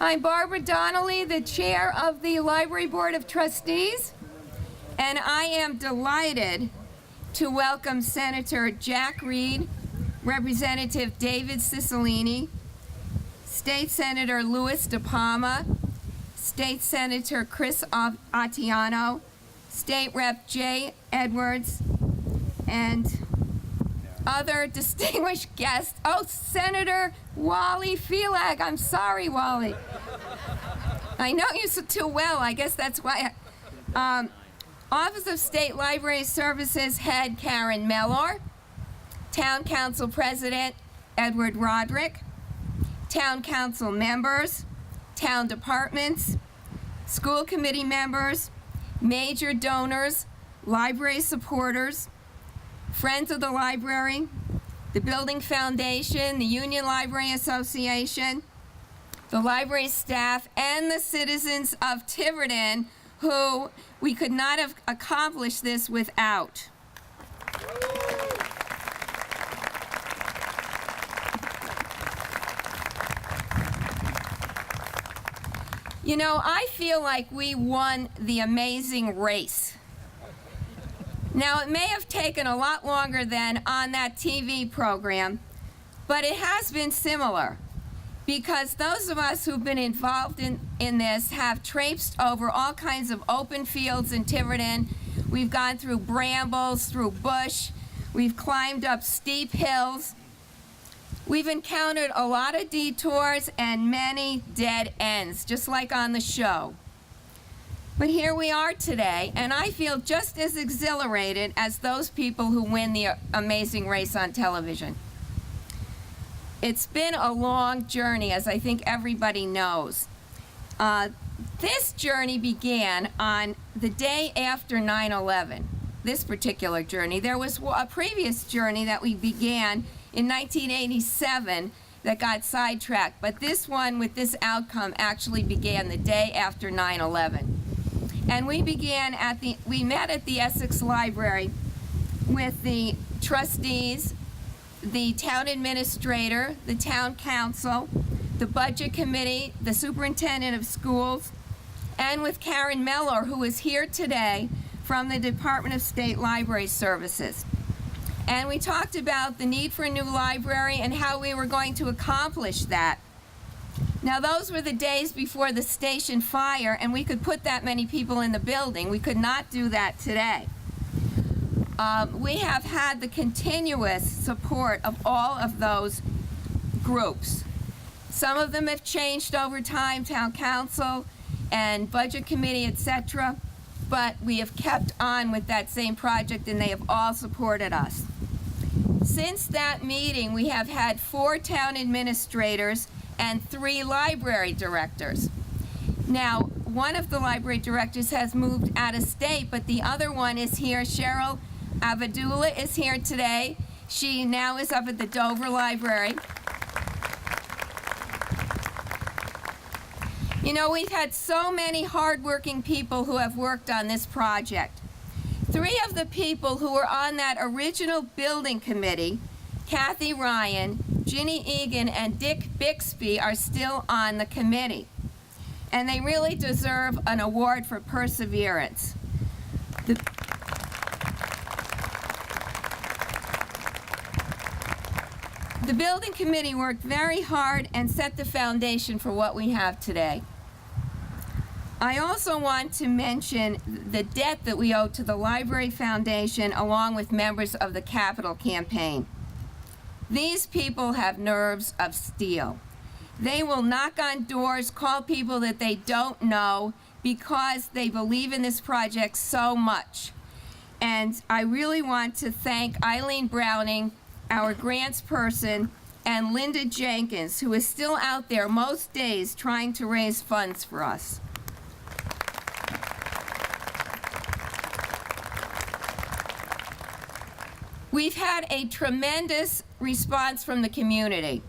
I'm Barbara Donnelly, the chair of the Library Board of Trustees, and I am delighted to welcome Senator Jack Reed, Representative David Cicilline, State Senator Louis DePalma, State Senator Chris Attiano, State Rep Jay Edwards, and other distinguished guests. Oh, Senator Wally Felag. I'm sorry, Wally. I know you too well. I guess that's why. Office of State Library Services Head Karen Mellor, Town Council President Edward Roderick, Town Council members, town departments, school committee members, major donors, library supporters, Friends of the Library, the Building Foundation, the Union Library Association, the library staff, and the citizens of Tiverton, who we could not have accomplished this without. You know, I feel like we won the amazing race. Now, it may have taken a lot longer than on that TV program, but it has been similar, because those of us who've been involved in this have traipsed over all kinds of open fields in Tiverton. We've gone through brambles, through bush, we've climbed up steep hills. We've encountered a lot of detours and many dead ends, just like on the show. But here we are today, and I feel just as exhilarated as those people who win the amazing race on television. It's been a long journey, as I think everybody knows. This journey began on the day after 9/11, this particular journey. There was a previous journey that we began in 1987 that got sidetracked, but this one with this outcome actually began the day after 9/11. And we met at the Essex Library with the trustees, the town administrator, the town council, the budget committee, the superintendent of schools, and with Karen Mellor, who is here today from the Department of State Library Services. And we talked about the need for a new library and how we were going to accomplish that. Now, those were the days before the station fire, and we could put that many people in the building. We could not do that today. We have had the continuous support of all of those groups. Some of them have changed over time, town council and budget committee, etc., but we have kept on with that same project, and they have all supported us. Since that meeting, we have had 4 town administrators and 3 library directors. Now, one of the library directors has moved out of state, but the other one is here. Cheryl Avadula is here today. She now is up at the Dover Library. You know, we've had so many hardworking people who have worked on this project. 3 of the people who were on that original building committee, Kathy Ryan, Ginny Egan, and Dick Bixby, are still on the committee. And they really deserve an award for perseverance. The building committee worked very hard and set the foundation for what we have today. I also want to mention the debt that we owe to the Library Foundation, along with members of the Capital Campaign. These people have nerves of steel. They will knock on doors, call people that they don't know, because they believe in this project so much. And I really want to thank Eileen Browning, our grants person, and Linda Jenkins, who is still out there most days trying to raise funds for us. We've had a tremendous response from the community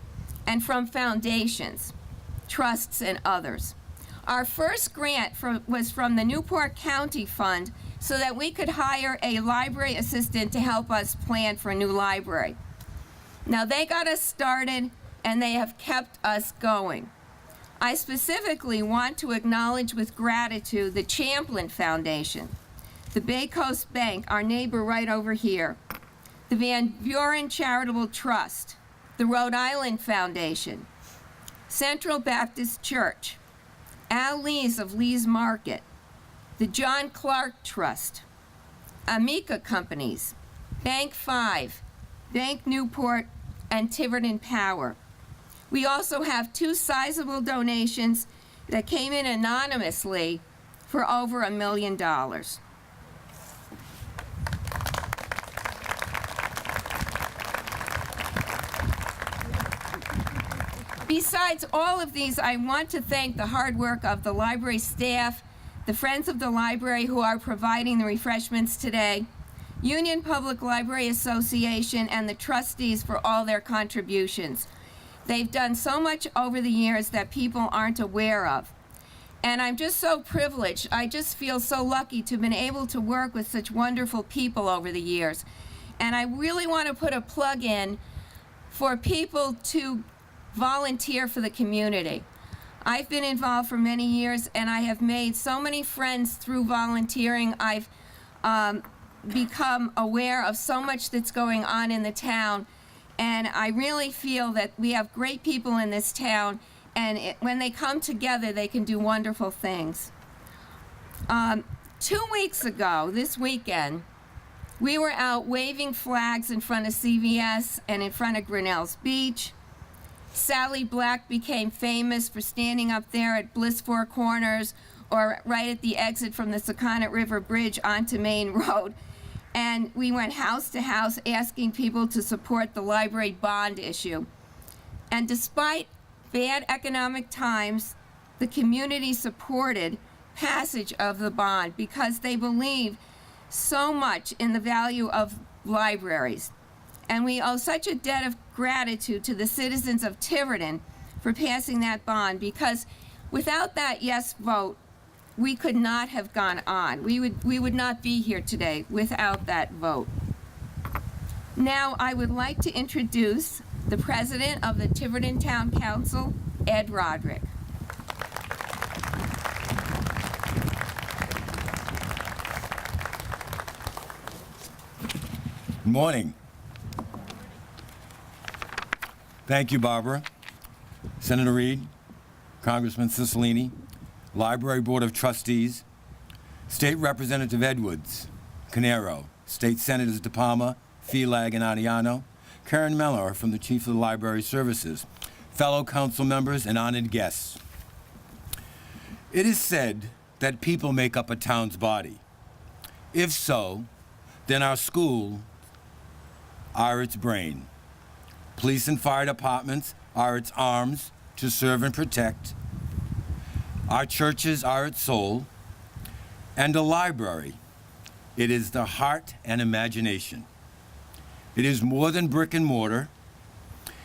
and from foundations, trusts, and others. Our first grant was from the Newport County Fund so that we could hire a library assistant to help us plan for a new library. Now, they got us started, and they have kept us going. I specifically want to acknowledge with gratitude the Champlin Foundation, the Bay Coast Bank, our neighbor right over here, the Van Buren Charitable Trust, the Rhode Island Foundation, Central Baptist Church, Al Lees of Lees Market, the John Clark Trust, Amica Companies, Bank 5, Bank Newport, and Tiverton Power. We also have 2 sizable donations that came in anonymously for over $1 million. Besides all of these, I want to thank the hard work of the library staff, the Friends of the Library who are providing the refreshments today, Union Public Library Association, and the trustees for all their contributions. They've done so much over the years that people aren't aware of. And I'm just so privileged. I just feel so lucky to have been able to work with such wonderful people over the years. And I really want to put a plug in for people to volunteer for the community. I've been involved for many years, and I have made so many friends through volunteering. I've become aware of so much that's going on in the town, and I really feel that we have great people in this town, and when they come together, they can do wonderful things. 2 weeks ago, this weekend, we were out waving flags in front of CVS and in front of Grinnell's Beach. Sally Black became famous for standing up there at Bliss Four Corners or right at the exit from the Sakonnet River Bridge onto Main Road. And we went house to house asking people to support the library bond issue. And despite bad economic times, the community supported passage of the bond because they believe so much in the value of libraries. And we owe such a debt of gratitude to the citizens of Tiverton for passing that bond, because without that yes vote, we could not have gone on. We would not be here today without that vote. Now I would like to introduce the president of the Tiverton Town Council, Ed Roderick. Good morning. Thank you, Barbara, Senator Reed, Congressman Cicilline, Library Board of Trustees, State Representative Edwards, Canero, State Senators De Palma, Felag, and Ariano, Karen Miller from the Chief of the Library Services, fellow council members, and honored guests. It is said that people make up a town's body. If so, then our schools are its brain. Police and fire departments are its arms to serve and protect. Our churches are its soul. And a library, it is the heart and imagination. It is more than brick and mortar.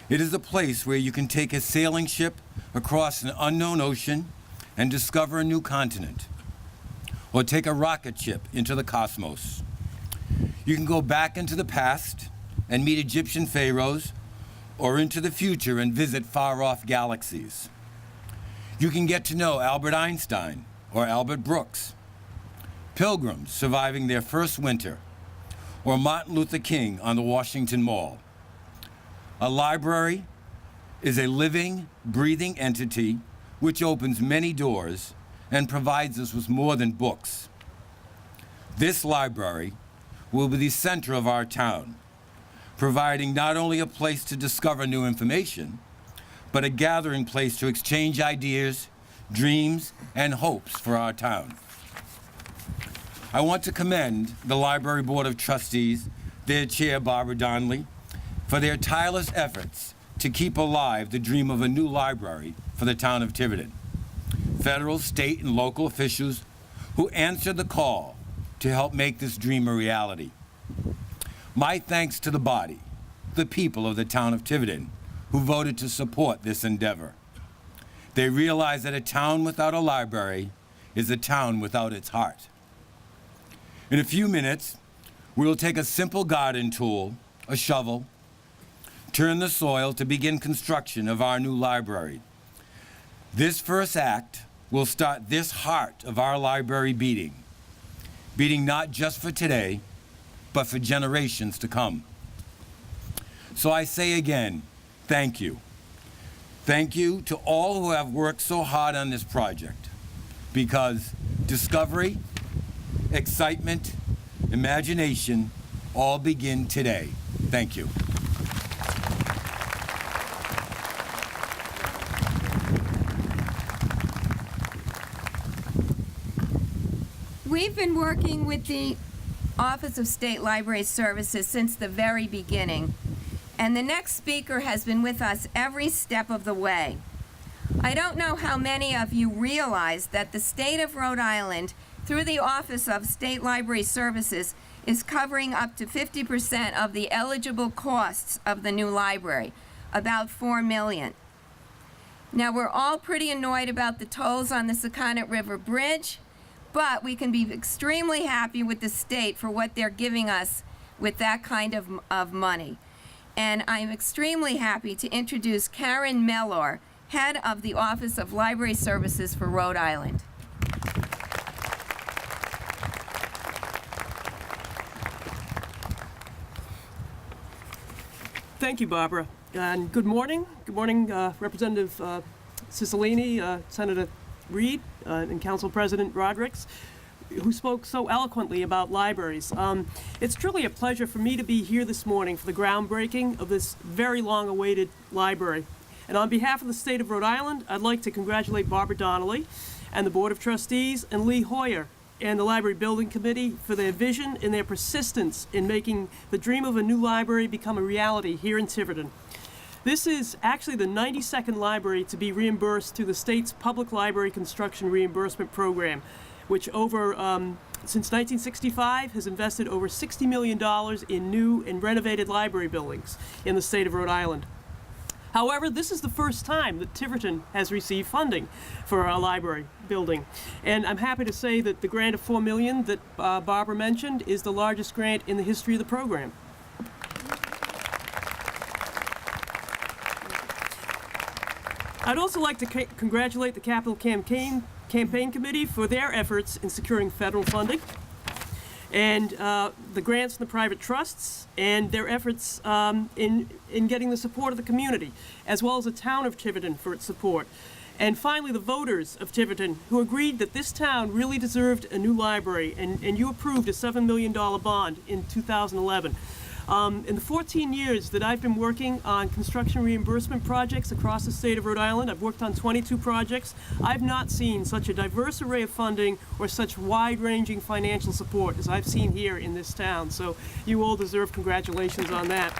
It is a place where you can take a sailing ship across an unknown ocean and discover a new continent, or take a rocket ship into the cosmos. You can go back into the past and meet Egyptian pharaohs, or into the future and visit far-off galaxies. You can get to know Albert Einstein or Albert Brooks, pilgrims surviving their first winter, or Martin Luther King on the Washington Mall. A library is a living, breathing entity which opens many doors and provides us with more than books. This library will be the center of our town, providing not only a place to discover new information, but a gathering place to exchange ideas, dreams, and hopes for our town. I want to commend the Library Board of Trustees, their chair, Barbara Donnelly, for their tireless efforts to keep alive the dream of a new library for the town of Tiverton. Federal, state, and local officials who answered the call to help make this dream a reality. My thanks to the body, the people of the town of Tiverton, who voted to support this endeavor. They realize that a town without a library is a town without its heart. In a few minutes, we will take a simple garden tool, a shovel, turn the soil to begin construction of our new library. This first act will start this heart of our library beating not just for today, but for generations to come. So I say again, thank you. Thank you to all who have worked so hard on this project, because discovery, excitement, imagination all begin today. Thank you. We've been working with the Office of State Library Services since the very beginning, and the next speaker has been with us every step of the way. I don't know how many of you realize that the state of Rhode Island, through the Office of State Library Services, is covering up to 50% of the eligible costs of the new library, about $4 million. Now, we're all pretty annoyed about the tolls on the Sakonnet River Bridge, but we can be extremely happy with the state for what they're giving us with that kind of money. And I'm extremely happy to introduce Karen Mellor, head of the Office of Library Services for Rhode Island. Thank you, Barbara. And good morning. Good morning, Representative Cicilline, Senator Reed, and Council President Rodrigues, who spoke so eloquently about libraries. It's truly a pleasure for me to be here this morning for the groundbreaking of this very long-awaited library. And on behalf of the state of Rhode Island, I'd like to congratulate Barbara Donnelly and the Board of Trustees and Lee Hoyer and the Library Building Committee for their vision and their persistence in making the dream of a new library become a reality here in Tiverton. This is actually the 92nd library to be reimbursed through the state's Public Library Construction Reimbursement Program, which since 1965 has invested over $60 million in new and renovated library buildings in the state of Rhode Island. However, this is the first time that Tiverton has received funding for a library building. And I'm happy to say that the grant of $4 million that Barbara mentioned is the largest grant in the history of the program. I'd also like to congratulate the Capital Campaign Committee for their efforts in securing federal funding, and the grants from the private trusts, and their efforts in getting the support of the community, as well as the town of Tiverton for its support. And finally, the voters of Tiverton, who agreed that this town really deserved a new library, and you approved a $7 million bond in 2011. In the 14 years that I've been working on construction reimbursement projects across the state of Rhode Island, I've worked on 22 projects. I've not seen such a diverse array of funding or such wide-ranging financial support as I've seen here in this town. So you all deserve congratulations on that.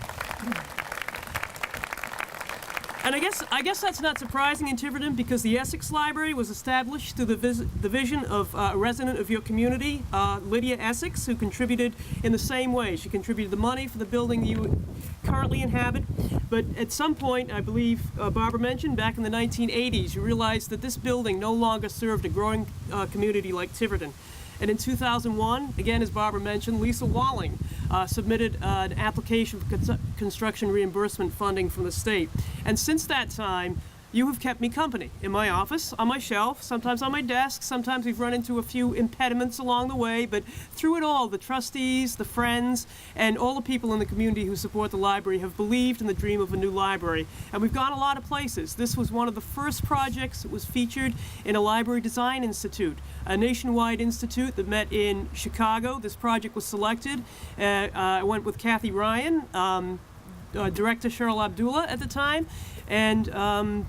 And I guess that's not surprising in Tiverton, because the Essex Library was established through the vision of a resident of your community, Lydia Essex, who contributed in the same way. She contributed the money for the building you currently inhabit. But at some point, I believe Barbara mentioned, back in the 1980s, you realized that this building no longer served a growing community like Tiverton. And in 2001, again, as Barbara mentioned, Lisa Walling submitted an application for construction reimbursement funding from the state. And since that time, you have kept me company in my office, on my shelf, sometimes on my desk. Sometimes we've run into a few impediments along the way, but through it all, the trustees, the friends, and all the people in the community who support the library have believed in the dream of a new library. And we've gone a lot of places. This was one of the first projects that was featured in a Library Design Institute, a nationwide institute that met in Chicago. This project was selected. I went with Kathy Ryan, Director Cheryl Abdullah at the time, and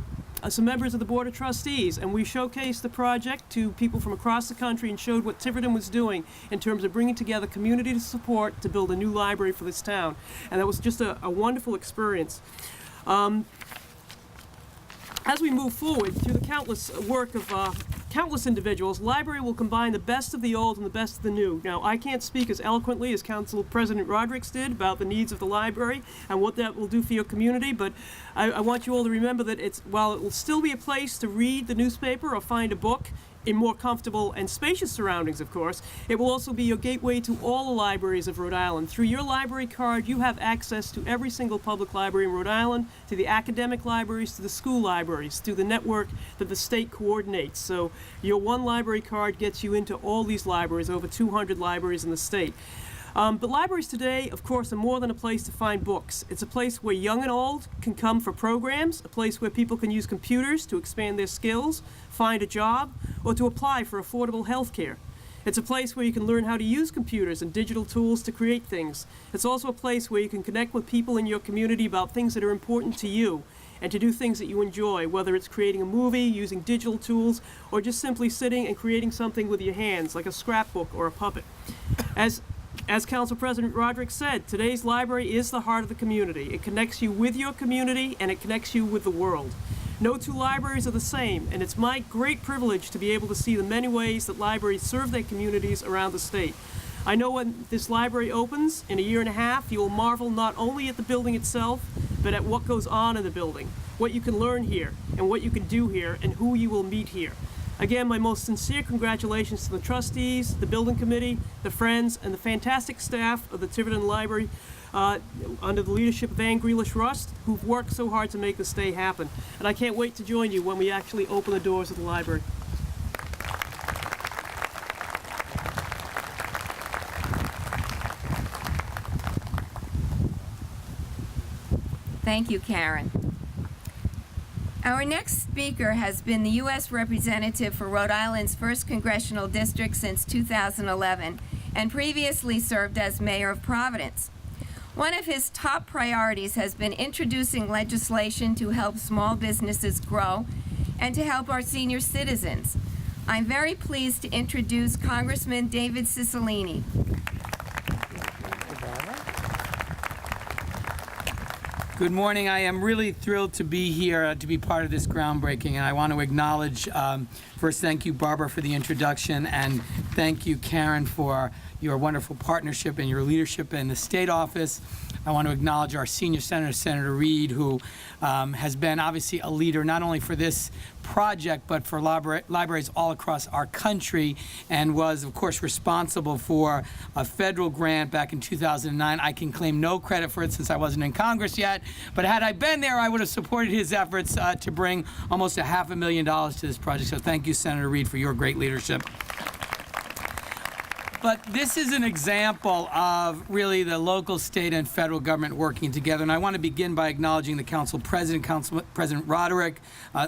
some members of the Board of Trustees, and we showcased the project to people from across the country and showed what Tiverton was doing in terms of bringing together community support to build a new library for this town. And that was just a wonderful experience. As we move forward through the countless work of countless individuals, library will combine the best of the old and the best of the new. Now, I can't speak as eloquently as Council President Rodrigues did about the needs of the library and what that will do for your community, but I want you all to remember that while it will still be a place to read the newspaper or find a book, in more comfortable and spacious surroundings, of course. It will also be your gateway to all the libraries of Rhode Island. Through your library card, you have access to every single public library in Rhode Island, to the academic libraries, to the school libraries, to the network that the state coordinates. So your one library card gets you into all these libraries, over 200 libraries in the state. But libraries today, of course, are more than a place to find books. It's a place where young and old can come for programs, a place where people can use computers to expand their skills, find a job, or to apply for affordable health care. It's a place where you can learn how to use computers and digital tools to create things. It's also a place where you can connect with people in your community about things that are important to you and to do things that you enjoy, whether it's creating a movie, using digital tools, or just simply sitting and creating something with your hands, like a scrapbook or a puppet. As Council President Roderick said, today's library is the heart of the community. It connects you with your community and it connects you with the world. No two libraries are the same, and it's my great privilege to be able to see the many ways that libraries serve their communities around the state. I know when this library opens in a year and a half, you will marvel not only at the building itself, but at what goes on in the building, what you can learn here, and what you can do here, and who you will meet here. Again, my most sincere congratulations to the trustees, the building committee, the friends, and the fantastic staff of the Tiverton Library under the leadership of Ann Grealish-Rust, who've worked so hard to make this day happen. And I can't wait to join you when we actually open the doors of the library. Thank you, Karen. Our next speaker has been the U.S. Representative for Rhode Island's 1st Congressional District since 2011 and previously served as Mayor of Providence. One of his top priorities has been introducing legislation to help small businesses grow and to help our senior citizens. I'm very pleased to introduce Congressman David Cicilline. Good morning. I am really thrilled to be here to be part of this groundbreaking, and I want to acknowledge, first, thank you, Barbara, for the introduction, and thank you, Karen, for your wonderful partnership and your leadership in the state office. I want to acknowledge our senior senator, Senator Reed, who has been obviously a leader not only for this project, but for libraries all across our country, and was, of course, responsible for a federal grant back in 2009. I can claim no credit for it since I wasn't in Congress yet, but had I been there, I would have supported his efforts to bring almost $500,000 to this project. So thank you, Senator Reed, for your great leadership. But this is an example of really the local, state, and federal government working together. And I want to begin by acknowledging the Council President, Council President Roderick,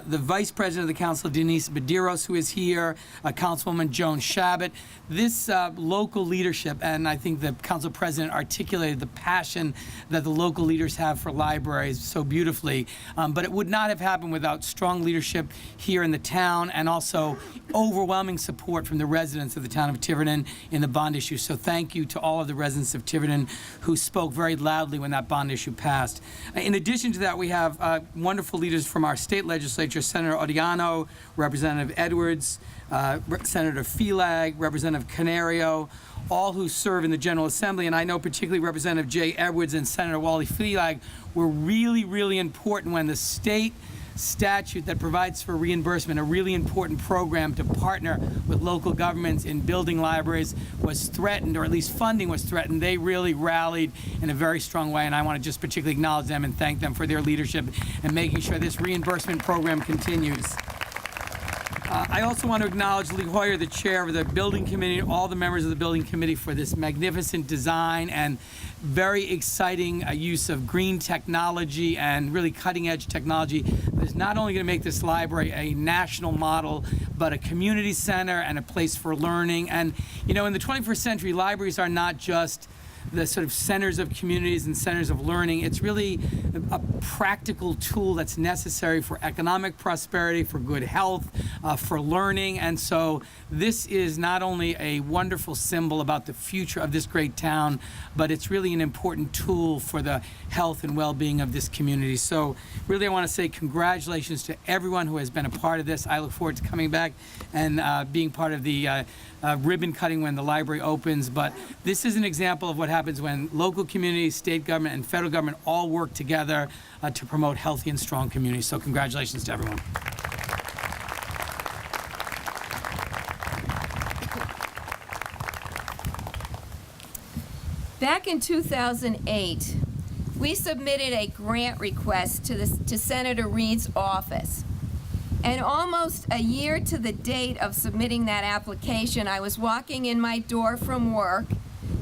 the Vice President of the Council, Denise Medeiros, who is here, Councilwoman Joan Shabbat. This local leadership, and I think the Council President articulated the passion that the local leaders have for libraries so beautifully. But it would not have happened without strong leadership here in the town and also overwhelming support from the residents of the town of Tiverton in the bond issue. So thank you to all of the residents of Tiverton who spoke very loudly when that bond issue passed. In addition to that, we have wonderful leaders from our state legislature, Senator Odiano, Representative Edwards, Senator Felag, Representative Canario, all who serve in the General Assembly. And I know particularly Representative Jay Edwards and Senator Wally Felag were really, really important when the state statute that provides for reimbursement, a really important program to partner with local governments in building libraries, was threatened, or at least funding was threatened. They really rallied in a very strong way, and I want to just particularly acknowledge them and thank them for their leadership and making sure this reimbursement program continues. I also want to acknowledge Lee Hoyer, the chair of the building committee, all the members of the building committee for this magnificent design and very exciting use of green technology and really cutting edge technology that is not only going to make this library a national model, but a community center and a place for learning. And, you know, in the 21st century, libraries are not just the sort of centers of communities and centers of learning. It's really a practical tool that's necessary for economic prosperity, for good health, for learning. And so this is not only a wonderful symbol about the future of this great town, but it's really an important tool for the health and well-being of this community. So really I want to say congratulations to everyone who has been a part of this. I look forward to coming back and being part of the ribbon cutting when the library opens. But this is an example of what happens when local communities, state government, and federal government all work together to promote healthy and strong communities. So congratulations to everyone. Back in 2008, we submitted a grant request to Senator Reed's office. And almost a year to the date of submitting that application, I was walking in my door from work.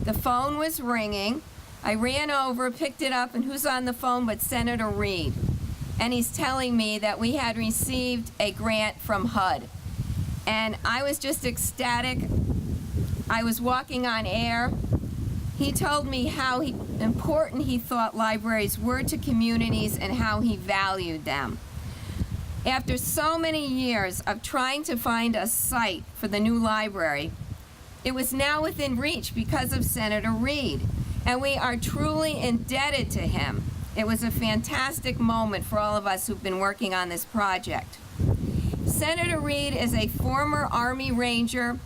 The phone was ringing. I ran over, picked it up, and who's on the phone but Senator Reed? And he's telling me that we had received a grant from HUD. And I was just ecstatic. I was walking on air. He told me how important he thought libraries were to communities and how he valued them. After so many years of trying to find a site for the new library, it was now within reach because of Senator Reed, and we are truly indebted to him. It was a fantastic moment for all of us who've been working on this project. Senator Reed is a former Army Ranger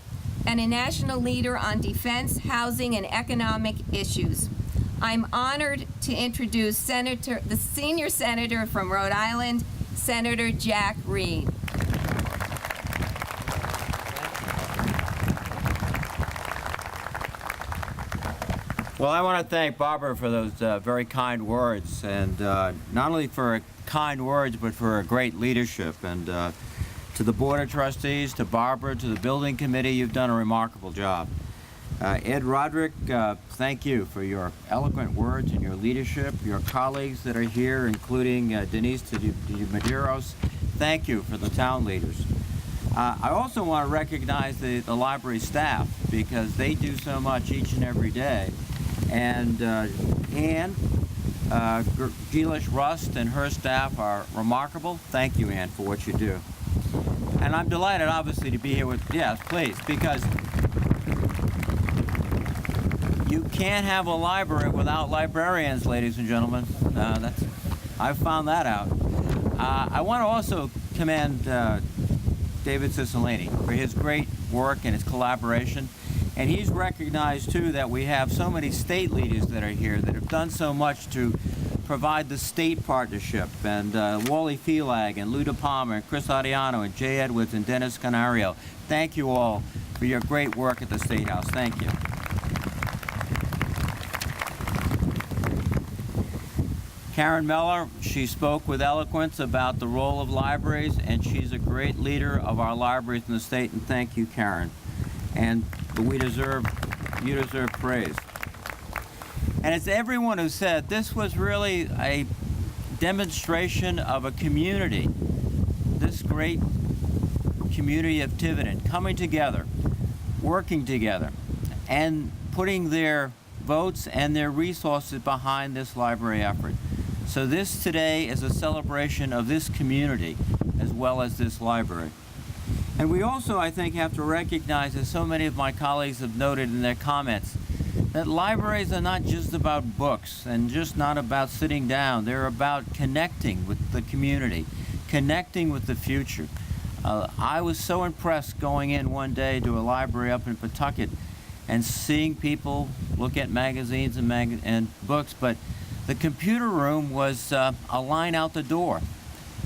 and a national leader on defense, housing, and economic issues. I'm honored to introduce the senior senator from Rhode Island, Senator Jack Reed. Well, I want to thank Barbara for those very kind words, and not only for kind words, but for her great leadership. And to the Board of Trustees, to Barbara, to the Building Committee, you've done a remarkable job. Ed Roderick, thank you for your eloquent words and your leadership. Your colleagues that are here, including Denise Medeiros, thank you for the town leaders. I also want to recognize the library staff, because they do so much each and every day. And Ann Geelish Rust and her staff are remarkable. Thank you, Ann, for what you do. And I'm delighted, obviously, to be here with, yes, please, because you can't have a library without librarians, ladies and gentlemen. I've found that out. I want to also commend David Cicilline for his great work and his collaboration. And he's recognized, too, that we have so many state leaders that are here that have done so much to provide the state partnership. And Wally Felag and Luda Palmer and Chris Ariano and Jay Edwards and Dennis Canario. Thank you all for your great work at the State House. Thank you. Karen Meller, she spoke with eloquence about the role of libraries, and she's a great leader of our libraries in the state, and thank you, Karen. And you deserve praise. And it's everyone who said this was really a demonstration of a community, this great community of Tiverton, coming together, working together, and putting their votes and their resources behind this library effort. So this today is a celebration of this community as well as this library. And we also, I think, have to recognize, as so many of my colleagues have noted in their comments, that libraries are not just about books and just not about sitting down. They're about connecting with the community, connecting with the future. I was so impressed going in one day to a library up in Pawtucket and seeing people look at magazines and books, but the computer room was a line out the door,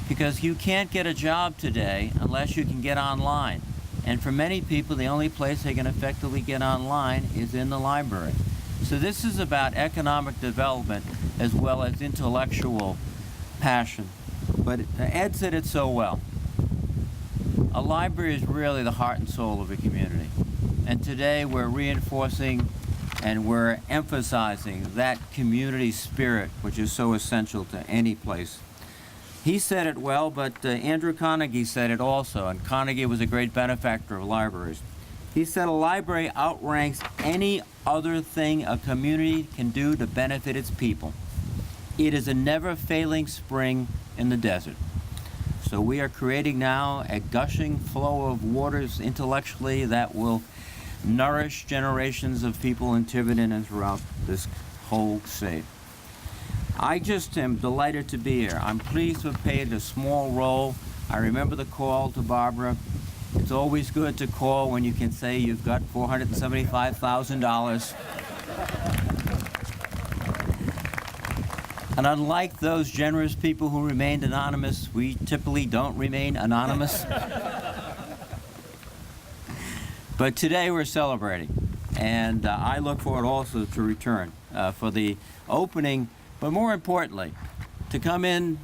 because you can't get a job today unless you can get online. And for many people, the only place they can effectively get online is in the library. So this is about economic development as well as intellectual passion. But Ed said it so well. A library is really the heart and soul of a community. And today we're reinforcing and we're emphasizing that community spirit, which is so essential to any place. He said it well, but Andrew Carnegie said it also, and Carnegie was a great benefactor of libraries. He said a library outranks any other thing a community can do to benefit its people. It is a never-failing spring in the desert. So we are creating now a gushing flow of waters intellectually that will nourish generations of people in Tiverton and throughout this whole state. I just am delighted to be here. I'm pleased to have played a small role. I remember the call to Barbara. It's always good to call when you can say you've got $475,000. And unlike those generous people who remained anonymous, we typically don't remain anonymous. But today we're celebrating. And I look forward also to return for the opening, but more importantly, to come in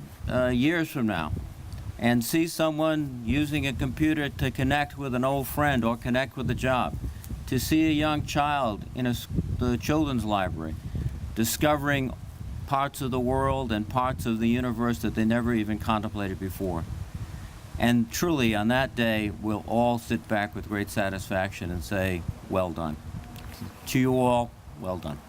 years from now and see someone using a computer to connect with an old friend or connect with a job, to see a young child in the children's library discovering parts of the world and parts of the universe that they never even contemplated before. And truly, on that day, we'll all sit back with great satisfaction and say, well done. To you all, well done.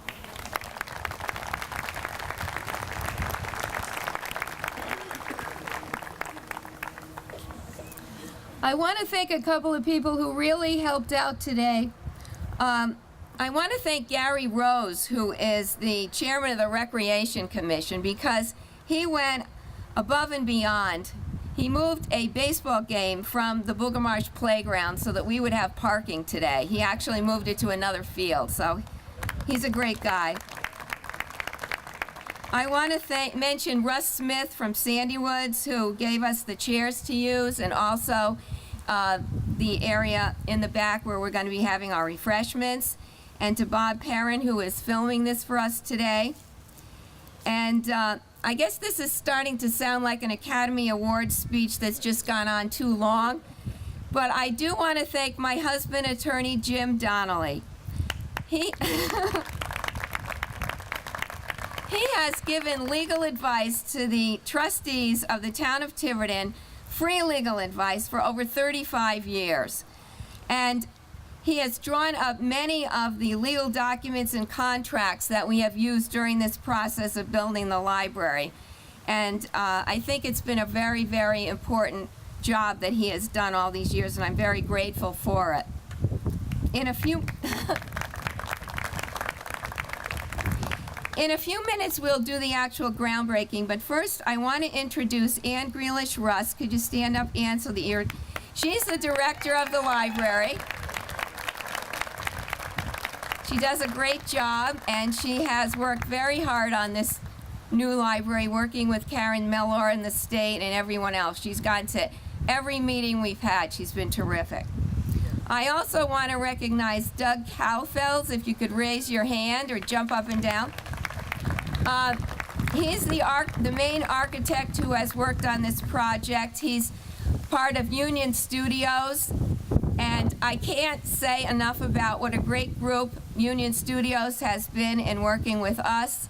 I want to thank a couple of people who really helped out today. I want to thank Gary Rose, who is the chairman of the Recreation Commission, because he went above and beyond. He moved a baseball game from the Boogamarsh playground so that we would have parking today. He actually moved it to another field, so he's a great guy. I want to mention Russ Smith from Sandy Woods, who gave us the chairs to use, and also the area in the back where we're going to be having our refreshments, and to Bob Perrin, who is filming this for us today. And I guess this is starting to sound like an Academy Awards speech that's just gone on too long, but I do want to thank my husband, attorney Jim Donnelly. He has given legal advice to the trustees of the town of Tiverton, free legal advice for over 35 years. And he has drawn up many of the legal documents and contracts that we have used during this process of building the library. And I think it's been a very, very important job that he has done all these years, and I'm very grateful for it. In a few minutes, we'll do the actual groundbreaking, but first I want to introduce Ann Grealish-Russ. Could you stand up, Ann, so the ear... She's the director of the library. She does a great job, and she has worked very hard on this new library, working with Karen Mellor and the state and everyone else. She's gone to every meeting we've had. She's been terrific. I also want to recognize Doug Kaufels, if you could raise your hand or jump up and down. He's the main architect who has worked on this project. He's part of Union Studios, and I can't say enough about what a great group Union Studios has been in working with us.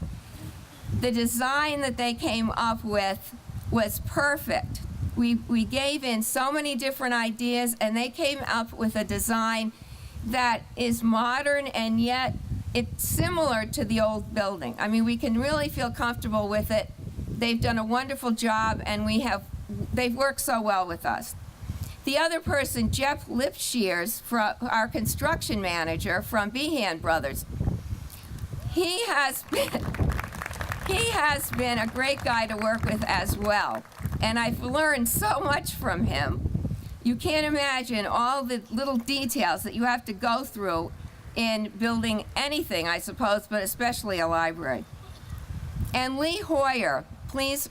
The design that they came up with was perfect. We gave in so many different ideas, and they came up with a design that is modern, and yet it's similar to the old building. I mean, we can really feel comfortable with it. They've done a wonderful job, and they've worked so well with us. The other person, Jeff Lipshears, our construction manager from Behan Brothers, he has been a great guy to work with as well. And I've learned so much from him. You can't imagine all the little details that you have to go through in building anything, I suppose, but especially a library. And Lee Hoyer, please,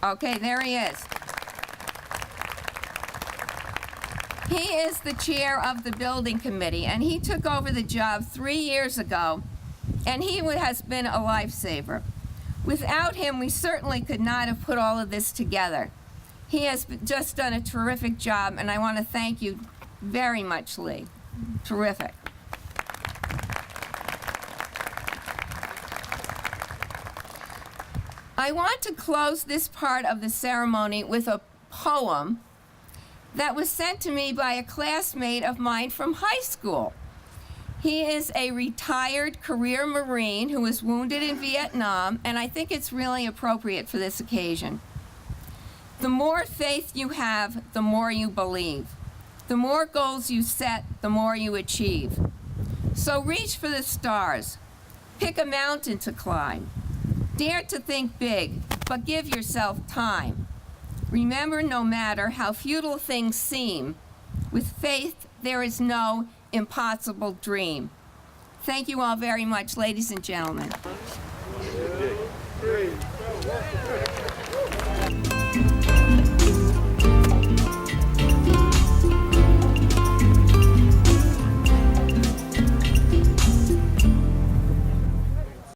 okay, there he is. He is the chair of the building committee, and he took over the job 3 years ago, and he has been a lifesaver. Without him, we certainly could not have put all of this together. He has just done a terrific job, and I want to thank you very much, Lee. Terrific. I want to close this part of the ceremony with a poem that was sent to me by a classmate of mine from high school. He is a retired career Marine who was wounded in Vietnam, and I think it's really appropriate for this occasion. The more faith you have, the more you believe. The more goals you set, the more you achieve. So reach for the stars. Pick a mountain to climb. Dare to think big, but give yourself time. Remember, no matter how futile things seem, with faith there is no impossible dream. Thank you all very much, ladies and gentlemen. 3, 2, 1.